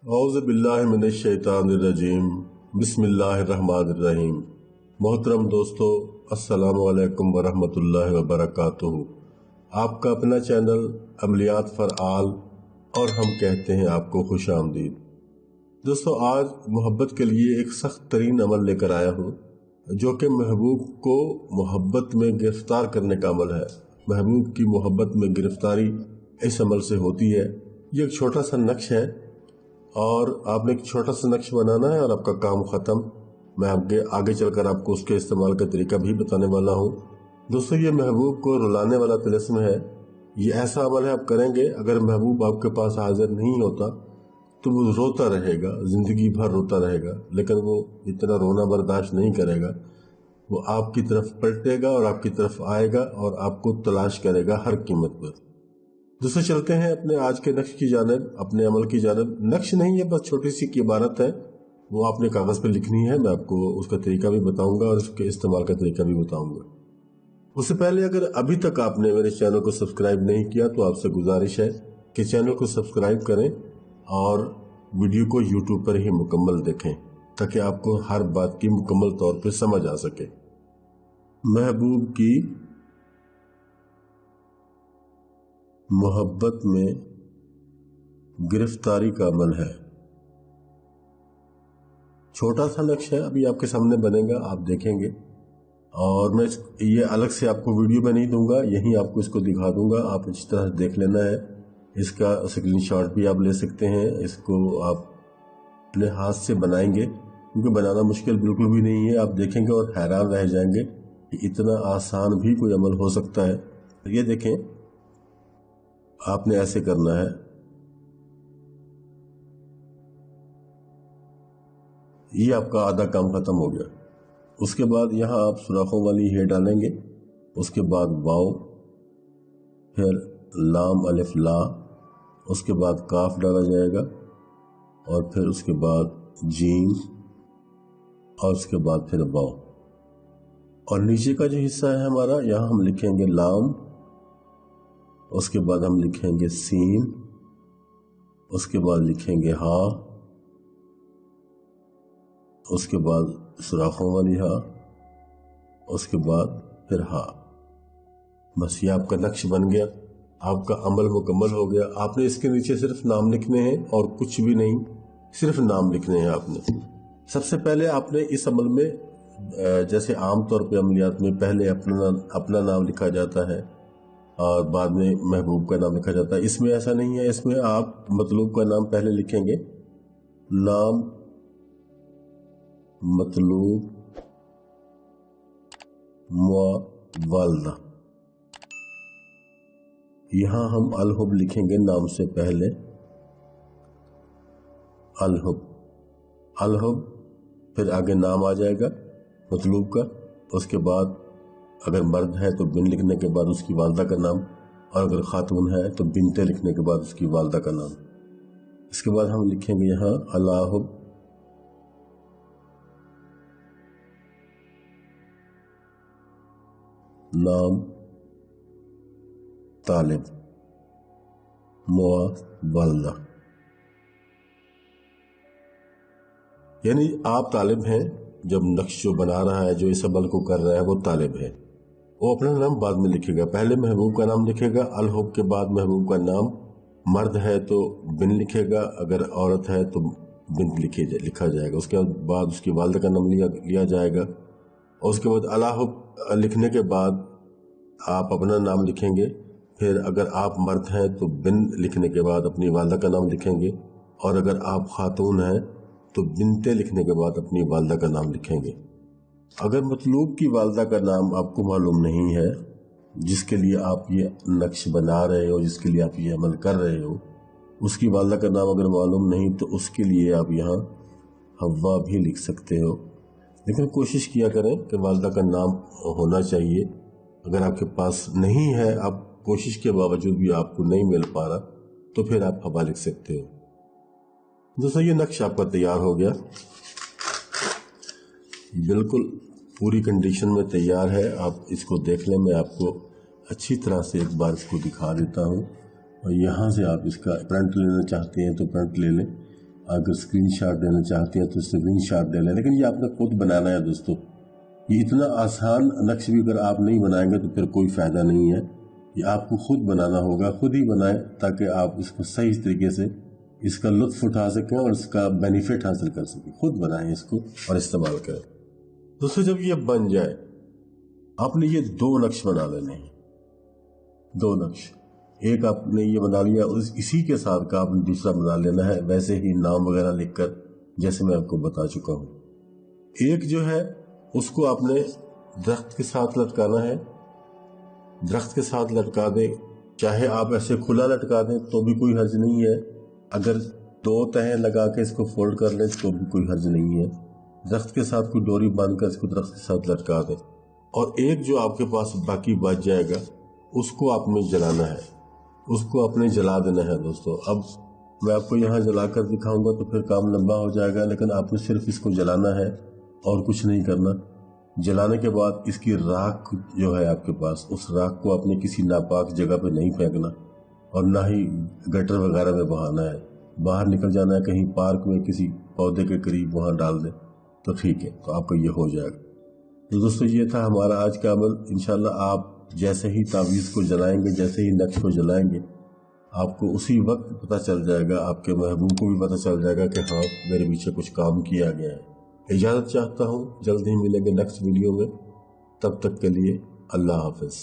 औज़ु बिल्लाहि मिनश शैतानिर रजीम बिस्मिल्लाहिर रहमानिर रहीम। मोहतरम दोस्तों, अस्सलामु अलैकुम वरहमतुल्लाहि वबरकातुहू। आपका अपना चैनल अमलियात फॉर आल और हम कहते हैं आपको खुश आमदीद। दोस्तों, आज मोहब्बत के लिए एक सख्त तरीन अमल लेकर आया हूँ जो कि महबूब को मोहब्बत में गिरफ्तार करने का अमल है। महबूब की मोहब्बत में गिरफ्तारी इस अमल से होती है। ये एक छोटा सा नक्श है और आपने एक छोटा सा नक्श बनाना है और आपका काम ख़त्म। मैं आगे चलकर आपको उसके इस्तेमाल का तरीका भी बताने वाला हूँ। दोस्तों, ये महबूब को रुलाने वाला तिलिस्म है। ये ऐसा अमल है आप करेंगे, अगर महबूब आपके पास हाजिर नहीं होता तो वो रोता रहेगा, ज़िंदगी भर रोता रहेगा, लेकिन वो इतना रोना बर्दाश्त नहीं करेगा। वो आपकी तरफ पलटेगा और आपकी तरफ आएगा और आपको तलाश करेगा हर कीमत पर। दोस्तों, चलते हैं अपने आज के नक्श की जानिब, अपने अमल की जानिब। नक्श नहीं है, बस छोटी सी की इबारत है, वो आपने कागज़ पर लिखनी है। मैं आपको उसका तरीका भी बताऊंगा और उसके इस्तेमाल का तरीका भी बताऊंगा। उससे पहले अगर अभी तक आपने मेरे चैनल को सब्सक्राइब नहीं किया तो आपसे गुजारिश है कि चैनल को सब्सक्राइब करें और वीडियो को यूट्यूब पर ही मुकम्मल देखें ताकि आपको हर बात की मुकम्मल तौर पर समझ आ सके। महबूब की मोहब्बत में गिरफ्तारी का अमल है। छोटा सा नक्शा है, अभी आपके सामने बनेगा, आप देखेंगे। और मैं ये अलग से आपको वीडियो में नहीं दूंगा, यहीं आपको इसको दिखा दूंगा। आप इस तरह देख लेना है। इसका स्क्रीनशॉट भी आप ले सकते हैं। इसको आप अपने हाथ से बनाएंगे, क्योंकि बनाना मुश्किल बिल्कुल भी नहीं है। आप देखेंगे और हैरान रह जाएंगे कि इतना आसान भी कोई अमल हो सकता है। ये देखें, आपने ऐसे करना है। ये आपका आधा काम खत्म हो गया। उसके बाद यहाँ आप सुराखों वाली हे डालेंगे, उसके बाद वाव, फिर लाम अलिफ ला, उसके बाद काफ डाला जाएगा और फिर उसके बाद जीम और उसके बाद फिर वाव। और नीचे का जो हिस्सा है हमारा, यहाँ हम लिखेंगे लाम, उसके बाद हम लिखेंगे सीन, उसके बाद लिखेंगे हा, उसके बाद सुराखों वाली हा, उसके बाद फिर हा। बस ये आपका नक्श बन गया, आपका अमल मुकम्मल हो गया। आपने इसके नीचे सिर्फ नाम लिखने हैं और कुछ भी नहीं, सिर्फ नाम लिखने हैं आपने। सबसे पहले आपने इस अमल में जैसे आमतौर पे अमलियात में पहले अपना नाम लिखा जाता है और बाद में महबूब का नाम लिखा जाता है। इसमें ऐसा नहीं है। इसमें आप मतलूब का नाम पहले लिखेंगे, नाम मतलूब वालदा। यहाँ हम अलहुब लिखेंगे नाम से पहले, अलहुब, फिर आगे नाम आ जाएगा मतलूब का। उसके बाद अगर मर्द है तो बिन लिखने के बाद उसकी वालदा का नाम, और अगर खातून है तो बिनते लिखने के बाद उसकी वालदा का नाम। इसके बाद हम लिखेंगे यहाँ अलाहुब, नाम तालिब वालदा। यानी आप तालिब हैं। जब नक्श जो बना रहा है, जो इस अमल को कर रहा है, वो तालिब है। वो अपना नाम बाद में लिखेगा, पहले महबूब का नाम लिखेगा, अलहुब के बाद महबूब का नाम। मर्द है तो बिन लिखेगा, अगर औरत है तो बिन लिखा जाएगा। उसके बाद उसकी वालदा का नाम लिया जाएगा। और उसके बाद अलाहुब लिखने के बाद आप अपना नाम लिखेंगे। फिर अगर आप मर्द हैं तो बिन लिखने के बाद अपनी वालदा का नाम लिखेंगे, और अगर आप खातून हैं तो बिनते लिखने के बाद अपनी वालदा का नाम लिखेंगे। अगर मतलूब की वालदा का नाम आपको मालूम नहीं है, जिसके लिए आप ये नक्श बना रहे हो, जिसके लिए आप ये अमल कर रहे हो, उसकी वालदा का नाम अगर मालूम नहीं तो उसके लिए आप यहाँ हव्वा भी लिख सकते हो। लेकिन कोशिश किया करें कि वालदा का नाम होना चाहिए। अगर आपके पास नहीं है, आप कोशिश के बावजूद भी आपको नहीं मिल पा रहा, तो फिर आप हवा लिख सकते हो। दोस्तों, ये नक्श आपका तैयार हो गया, बिल्कुल पूरी कंडीशन में तैयार है। आप इसको देख लें। मैं आपको अच्छी तरह से एक बार इसको दिखा देता हूँ। और यहाँ से आप इसका प्रिंट लेना चाहते हैं तो प्रिंट ले लें। अगर स्क्रीन शॉट लेना चाहते हैं तो स्क्रीन शॉट ले लें, लेकिन ये आपने खुद बनाना है दोस्तों। ये इतना आसान नक्श भी अगर आप नहीं बनाएंगे तो फिर कोई फ़ायदा नहीं है। ये आपको खुद बनाना होगा, खुद ही बनाएं ताकि आप इसको सही तरीके से इसका लुत्फ़ उठा सकें और इसका बेनिफिट हासिल कर सकें। खुद बनाएं इसको और इस्तेमाल करें। दोस्तों जब ये बन जाए आपने ये 2 नक्श बना लेने हैं, 2 नक्श। एक आपने ये बना लिया, इसी के साथ का आपने दूसरा बना लेना है, वैसे ही नाम वगैरह लिखकर जैसे मैं आपको बता चुका हूँ। एक जो है उसको आपने दरख्त के साथ लटकाना है, दरख्त के साथ लटका दें, चाहे आप ऐसे खुला लटका दें तो भी कोई हर्ज नहीं है, अगर 2 तहें लगा के इसको फोल्ड कर लें तो भी कोई हर्ज नहीं है। दरख्त के साथ कोई डोरी बांध कर इसको दरख्त के साथ लटका दें। और एक जो आपके पास बाकी बच जाएगा उसको आपने जलाना है, उसको आपने जला देना है दोस्तों। अब मैं आपको यहाँ जला कर दिखाऊंगा तो फिर काम लंबा हो जाएगा, लेकिन आपने सिर्फ इसको जलाना है और कुछ नहीं करना। जलाने के बाद इसकी राख जो है आपके पास, उस राख को आपने किसी नापाक जगह पे नहीं फेंकना और ना ही गटर वगैरह में बहाना है। बाहर निकल जाना है, कहीं पार्क में किसी पौधे के करीब वहाँ डाल दें तो ठीक है, तो आपका ये हो जाएगा। तो दोस्तों ये था हमारा आज का अमल। इंशाल्लाह आप जैसे ही तावीज़ को जलाएंगे, जैसे ही नक्श को जलाएंगे, आपको उसी वक्त पता चल जाएगा, आपके महबूब को भी पता चल जाएगा कि हाँ मेरे पीछे कुछ काम किया गया है। इजाज़त चाहता हूँ, जल्द ही मिलेंगे नेक्स्ट वीडियो में, तब तक के लिए अल्लाह हाफ़िज़।